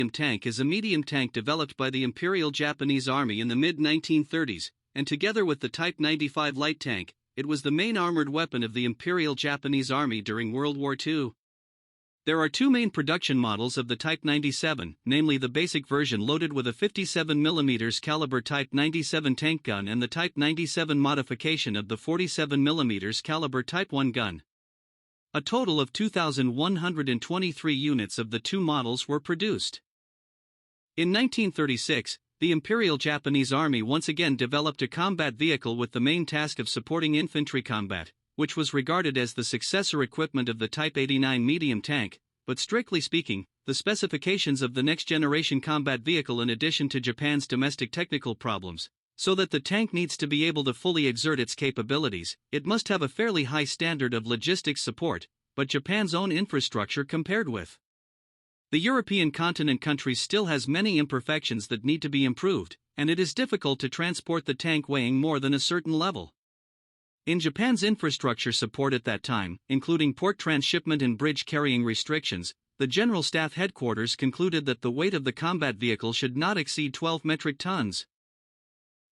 tank is a medium tank developed by the Imperial Japanese Army in the mid-1930s, and together with the Type 95 light tank, it was the main armored weapon of the Imperial Japanese Army during World War II. There are two main production models of the Type 97, namely the basic version loaded with a 57mm caliber Type 97 tank gun and the Type 97 modification of the 47mm caliber Type 1 gun. A total of 2,123 units of the two models were produced. In 1936, the Imperial Japanese Army once again developed a combat vehicle with the main task of supporting infantry combat, which was regarded as the successor equipment of the Type 89 medium tank, but strictly speaking, the specifications of the next-generation combat vehicle in addition to Japan's domestic technical problems, so that the tank needs to be able to fully exert its capabilities, it must have a fairly high standard of logistics support, but Japan's own infrastructure compared with the European continent countries still has many imperfections that need to be improved, and it is difficult to transport the tank weighing more than a certain level. In Japan's infrastructure support at that time, including port transshipment and bridge carrying restrictions, the General Staff Headquarters concluded that the weight of the combat vehicle should not exceed 12 metric tons.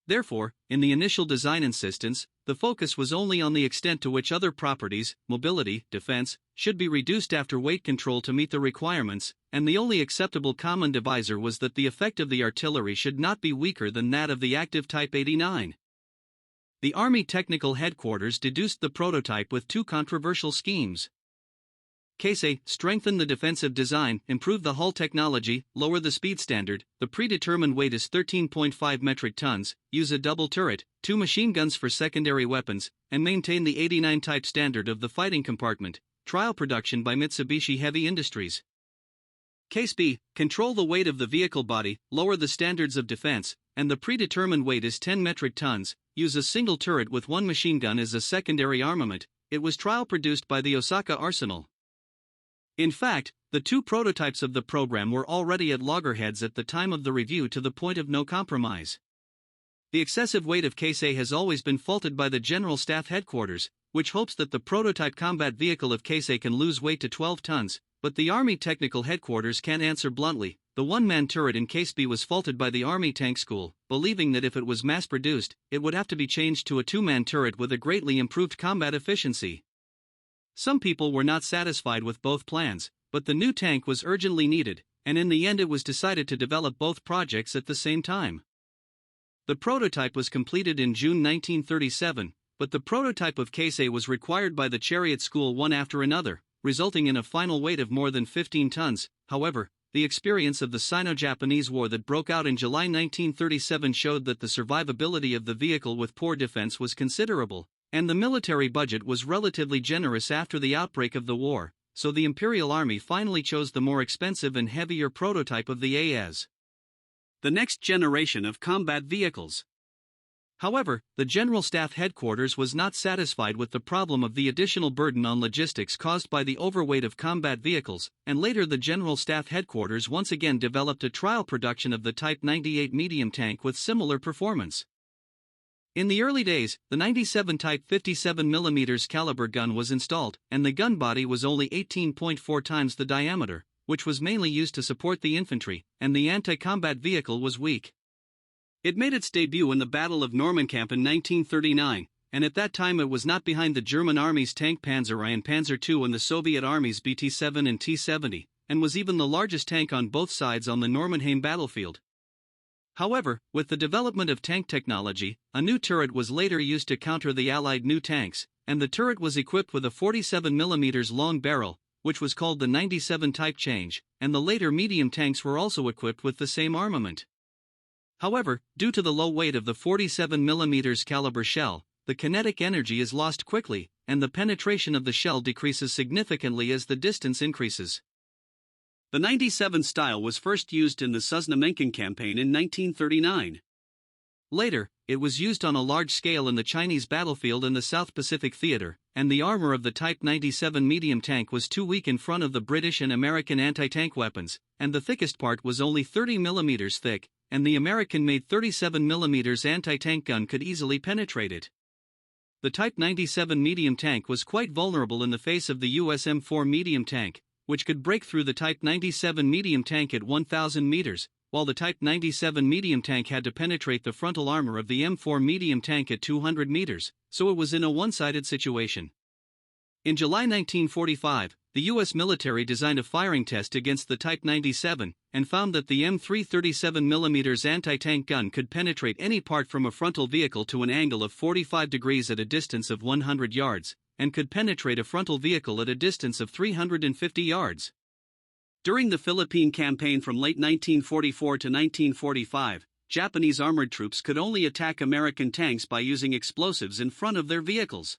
Therefore, in the initial design insistence, the focus was only on the extent to which other properties, mobility, defense, should be reduced after weight control to meet the requirements, and the only acceptable common divisor was that the effect of the artillery should not be weaker than that of the active Type 89. The Army Technical Headquarters deduced the prototype with two controversial schemes. Case A, strengthen the defensive design, improve the hull technology, lower the speed standard, the predetermined weight is 13.5 metric tons, use a double turret, two machine guns for secondary weapons, and maintain the 89 type standard of the fighting compartment, trial production by Mitsubishi Heavy Industries. Case B, control the weight of the vehicle body, lower the standards of defense, and the predetermined weight is 10 metric tons, use a single turret with one machine gun as a secondary armament. It was trial produced by the Osaka Arsenal. In fact, the two prototypes of the program were already at loggerheads at the time of the review to the point of no compromise. The excessive weight of Case A has always been faulted by the General Staff Headquarters, which hopes that the prototype combat vehicle of Case A can lose weight to 12 tons, but the Army Technical Headquarters can answer bluntly. The one-man turret in Case B was faulted by the Army Tank School, believing that if it was mass-produced, it would have to be changed to a two-man turret with a greatly improved combat efficiency. Some people were not satisfied with both plans, but the new tank was urgently needed, and in the end it was decided to develop both projects at the same time. The prototype was completed in June 1937, but the prototype of Case A was required by the Chariot School one after another, resulting in a final weight of more than 15 tons. However, the experience of the Sino-Japanese War that broke out in July 1937 showed that the survivability of the vehicle with poor defense was considerable, and the military budget was relatively generous after the outbreak of the war, so the Imperial Army finally chose the more expensive and heavier prototype of the AS. The next generation of combat vehicles. However, the General Staff Headquarters was not satisfied with the problem of the additional burden on logistics caused by the overweight of combat vehicles, and later the General Staff Headquarters once again developed a trial production of the Type 98 medium tank with similar performance. In the early days, the 97 Type 57mm caliber gun was installed, and the gun body was only 18.4 times the diameter, which was mainly used to support the infantry, and the anti-combat vehicle was weak. It made its debut in the Battle of Normankamp in 1939, and at that time it was not behind the German Army's tank Panzer I and Panzer II and the Soviet Army's BT-7 and T-70, and was even the largest tank on both sides on the Normanheim battlefield. However, with the development of tank technology, a new turret was later used to counter the Allied new tanks, and the turret was equipped with a 47mm long barrel, which was called the 97 type change, and the later medium tanks were also equipped with the same armament. However, due to the low weight of the 47mm caliber shell, the kinetic energy is lost quickly, and the penetration of the shell decreases significantly as the distance increases. The 97 style was first used in the Suzhou-Menken campaign in 1939. Later, it was used on a large scale in the Chinese battlefield in the South Pacific Theater, and the armor of the Type 97 medium tank was too weak in front of the British and American anti-tank weapons, and the thickest part was only 30mm thick, and the American-made 37mm anti-tank gun could easily penetrate it. The Type 97 medium tank was quite vulnerable in the face of the US M4 medium tank, which could break through the Type 97 medium tank at 1,000 meters, while the Type 97 medium tank had to penetrate the frontal armor of the M4 medium tank at 200 meters, so it was in a one-sided situation. In July 1945, the U.S. military designed a firing test against the Type 97, and found that the M3 37mm anti-tank gun could penetrate any part from a frontal vehicle to an angle of 45 degrees at a distance of 100 yards, and could penetrate a frontal vehicle at a distance of 350 yards. During the Philippine campaign from late 1944 to 1945, Japanese armored troops could only attack American tanks by using explosives in front of their vehicles.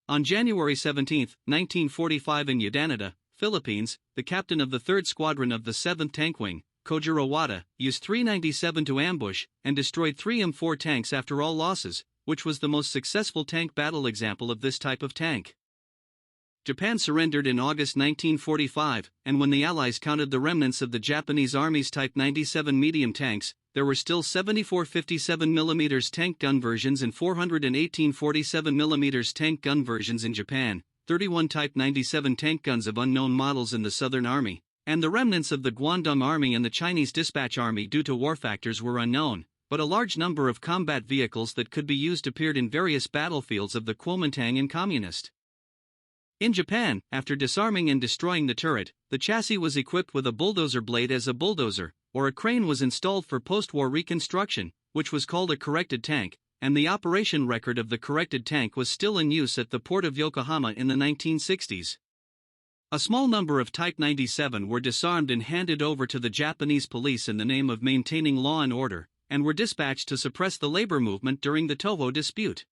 On January 17, 1945 in Yadanada, Philippines, the captain of the 3rd Squadron of the 7th Tank Wing, Kojiro Wada, used 397 to ambush and destroyed 3 M4 tanks after all losses, which was the most successful tank battle example of this type of tank. Japan surrendered in August 1945, and when the Allies counted the remnants of the Japanese Army's Type 97 medium tanks, there were still 74 57mm tank gun versions and 418 47mm tank gun versions in Japan, 31 Type 97 tank guns of unknown models in the Southern Army, and the remnants of the Guangdong Army and the Chinese Dispatch Army due to war factors were unknown, but a large number of combat vehicles that could be used appeared in various battlefields of the Kuomintang and Communist. In Japan, after disarming and destroying the turret, the chassis was equipped with a bulldozer blade as a bulldozer, or a crane was installed for post-war reconstruction, which was called a corrected tank, and the operation record of the corrected tank was still in use at the port of Yokohama in the 1960s. A small number of Type 97 were disarmed and handed over to the Japanese police in the name of maintaining law and order, and were dispatched to suppress the labor movement during the Toho dispute.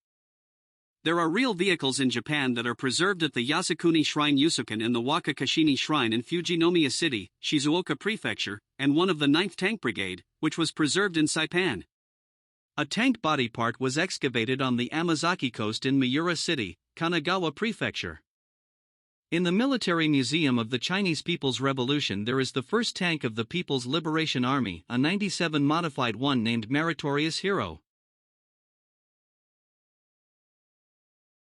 There are real vehicles in Japan that are preserved at the Yasukuni Shrine Yusukan and the Wakakashini Shrine in Fujinomiya City, Shizuoka Prefecture, and one of the 9th Tank Brigade, which was preserved in Saipan. A tank body part was excavated on the Amazaki coast in Miura City, Kanagawa Prefecture. In the Military Museum of the Chinese People's Revolution there is the first tank of the People's Liberation Army, a 97 modified one named Meritorious Hero.